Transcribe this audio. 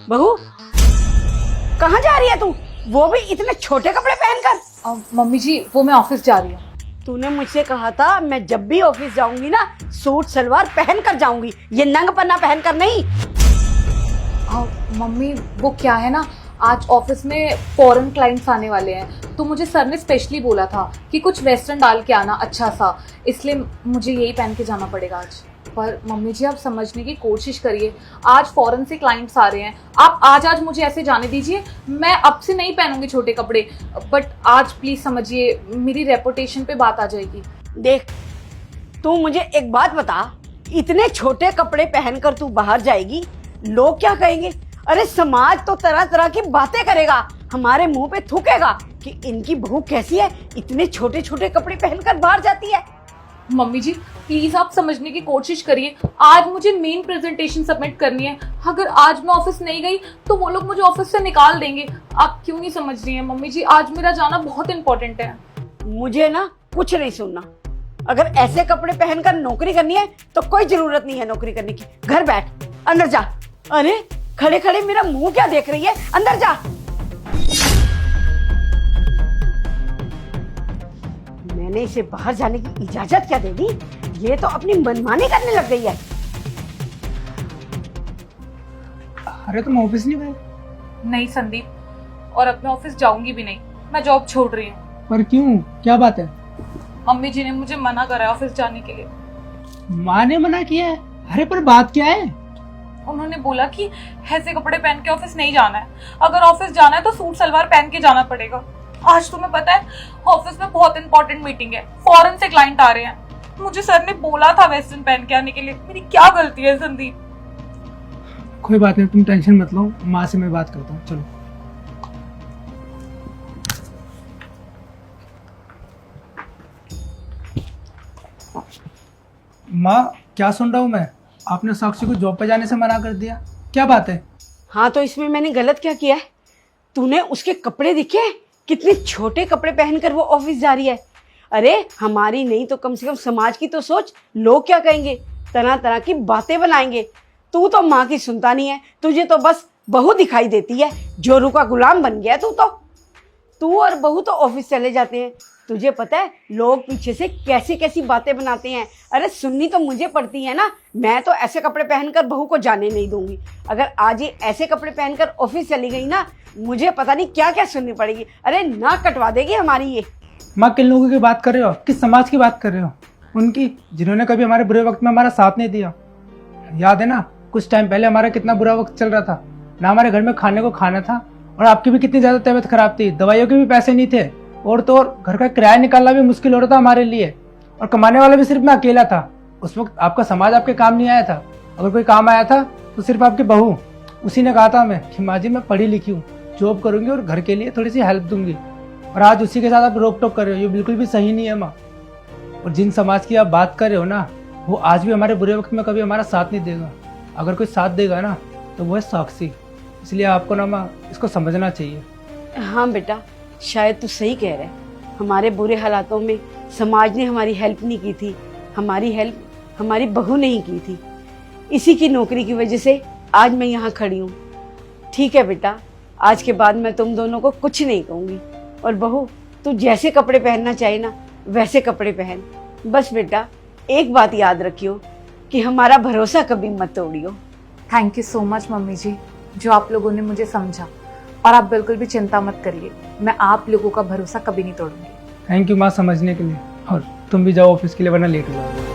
बहू कहाँ जा रही है तू, वो भी इतने छोटे कपड़े पहनकर? मम्मी जी वो मैं ऑफिस जा रही हूँ। तूने मुझसे कहा था मैं जब भी ऑफिस जाऊंगी ना सूट सलवार पहन कर जाऊंगी, ये नंग पन्ना पहन कर नहीं। मम्मी वो क्या है ना, आज ऑफिस में फॉरेन क्लाइंट्स आने वाले हैं, तो मुझे सर ने स्पेशली बोला था कि कुछ वेस्टर्न डाल के आना अच्छा सा, इसलिए मुझे यही पहन के जाना पड़ेगा आज। पर मम्मी जी आप समझने की कोशिश करिए, आज फॉरेन से क्लाइंट्स आ रहे हैं, आप आज मुझे ऐसे जाने दीजिए। मैं अब से नहीं पहनूंगी छोटे कपड़े, बट आज प्लीज समझिए मेरी रेपुटेशन पे बात आ जाएगी। देख तू मुझे एक बात बता, इतने छोटे कपड़े पहनकर तू बाहर जाएगी, लोग क्या कहेंगे? अरे समाज तो तरह तरह की बातें करेगा, हमारे मुंह पे थूकेगा कि इनकी बहू कैसी है, इतने छोटे छोटे कपड़े पहनकर बाहर जाती है। मम्मी जी प्लीज आप समझने की कोशिश करिए, आज मुझे मेन प्रेजेंटेशन सबमिट करनी है, अगर आज मैं ऑफिस नहीं गई तो वो लोग मुझे ऑफिस से निकाल देंगे। आप क्यों नहीं समझ रही हैं मम्मी जी, आज मेरा जाना बहुत इंपॉर्टेंट है। मुझे ना कुछ नहीं सुनना, अगर ऐसे कपड़े पहनकर नौकरी करनी है तो कोई जरूरत नहीं है नौकरी करने की, घर बैठ, अंदर जा। अरे खड़े खड़े मेरा मुंह क्या देख रही है, अंदर जा। मैंने इसे बाहर जाने की इजाजत क्या दे दी, ये तो अपनी मनमानी करने लग गई है। अरे तुम ऑफिस नहीं गए? नहीं संदीप, और अब मैं ऑफिस जाऊंगी भी नहीं, मैं जॉब छोड़ रही हूँ। पर क्यों, क्या बात है? मम्मी जी ने मुझे मना करा है ऑफिस जाने के लिए। माँ ने मना किया है? अरे पर बात क्या है? उन्होंने बोला कि ऐसे कपड़े पहन के ऑफिस नहीं जाना है, अगर ऑफिस जाना है तो सूट सलवार पहन के जाना पड़ेगा। आज तुम्हें पता है ऑफिस में बहुत इंपॉर्टेंट मीटिंग है, फॉरेन से क्लाइंट आ रहे हैं, मुझे सर ने बोला था वेस्टर्न पहन के आने के लिए, मेरी क्या गलती है संदीप? कोई बात नहीं, तुम टेंशन मत लो, माँ से मैं बात करता हूँ। चलो माँ, क्या सुन रहा हूँ मैं? आपने साक्षी को जॉब पे जाने से मना कर दिया, क्या बात है? हाँ तो इसमें मैंने गलत क्या किया है? तूने उसके कपड़े दिखे, कितने छोटे कपड़े पहनकर वो ऑफिस जा रही है। अरे हमारी नहीं तो कम से कम समाज की तो सोच, लोग क्या कहेंगे, तरह तरह की बातें बनाएंगे। तू तो माँ की सुनता नहीं है, तुझे तो बस बहू दिखाई देती है, जोरू का गुलाम बन गया तू और बहू तो ऑफिस चले जाते हैं। तुझे पता है लोग पीछे से कैसी कैसी बातें बनाते हैं, अरे सुननी तो मुझे पड़ती है ना। मैं तो ऐसे कपड़े पहनकर बहू को जाने नहीं दूंगी, अगर आज ये ऐसे कपड़े पहनकर ऑफिस चली गई ना, मुझे पता नहीं क्या क्या सुननी पड़ेगी। अरे नाक कटवा देगी हमारी ये। माँ किन लोगों की बात कर रहे हो, किस समाज की बात कर रहे हो? उनकी जिन्होंने कभी हमारे बुरे वक्त में हमारा साथ नहीं दिया। याद है ना कुछ टाइम पहले हमारा कितना बुरा वक्त चल रहा था, ना हमारे घर में खाने को खाना था, और आपकी भी कितनी ज्यादा तबीयत खराब थी, दवाइयों के भी पैसे नहीं थे, और तो और घर का किराया निकालना भी मुश्किल हो रहा था हमारे लिए, और कमाने वाला भी सिर्फ मैं अकेला था। उस वक्त आपका समाज आपके काम नहीं आया था, अगर कोई काम आया था तो सिर्फ आपकी बहू। उसी ने कहा था हमें कि माँ जी मैं पढ़ी लिखी हूँ, जॉब करूंगी और घर के लिए थोड़ी सी हेल्प दूंगी, और आज उसी के साथ आप रोक टोक कर रहे हो, ये बिल्कुल भी सही नहीं है माँ। और जिन समाज की आप बात कर रहे हो ना, वो आज भी हमारे बुरे वक्त में कभी हमारा साथ नहीं देगा। अगर कोई साथ देगा ना तो वो है साक्षी, इसलिए आपको ना माँ इसको समझना चाहिए। हाँ बेटा, शायद तू सही कह रहा है, हमारे बुरे हालातों में समाज ने हमारी हेल्प नहीं की थी, हमारी हेल्प हमारी बहू ने ही की थी। इसी की नौकरी की वजह से आज मैं यहाँ खड़ी हूँ। ठीक है बेटा, आज के बाद मैं तुम दोनों को कुछ नहीं कहूँगी, और बहू तू जैसे कपड़े पहनना चाहे ना वैसे कपड़े पहन। बस बेटा एक बात याद रखियो कि हमारा भरोसा कभी मत तोड़ियो। Thank you so much mummy जी, जो आप लोगों ने मुझे समझा, और आप बिल्कुल भी चिंता मत करिए, मैं आप लोगों का भरोसा कभी नहीं तोड़ूंगी। थैंक यू माँ समझने के लिए, और तुम भी जाओ ऑफिस के लिए वरना लेट हो जाओगे।